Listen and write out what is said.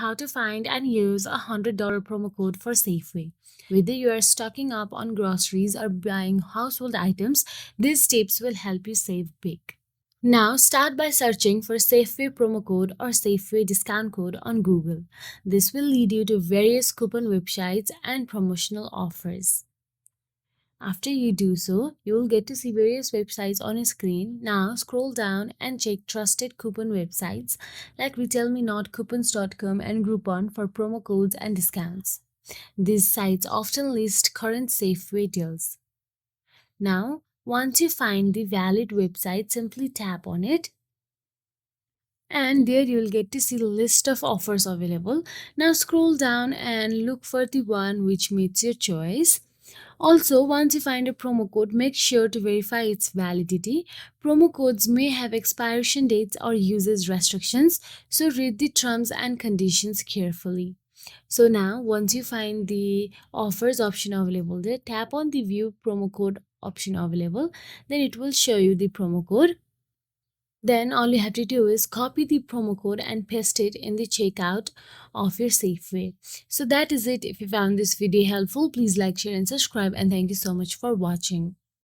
how to find and use a $100 promo code for Safeway. Whether you are stocking up on groceries or buying household items, these tips will help you save big. Now, start by searching for Safeway promo code or Safeway discount code on Google. This will lead you to various coupon websites and promotional offers. After you do so, you will get to see various websites on your screen. Now, scroll down and check trusted coupon websites like RetailMeNotCoupons.com and Groupon for promo codes and discounts. These sites often list current Safeway deals. Now, once you find the valid website, simply tap on it and there you will get to see the list of offers available. Now scroll down and look for the one which meets your choice. Also, once you find a promo code, make sure to verify its validity. Promo codes may have expiration dates or usage restrictions, so read the terms and conditions carefully. So now, once you find the offers option available there, tap on the view promo code option available. Then it will show you the promo code. Then all you have to do is copy the promo code and paste it in the checkout of your Safeway. So that is it. If you found this video helpful, please like, share and subscribe, and thank you so much for watching.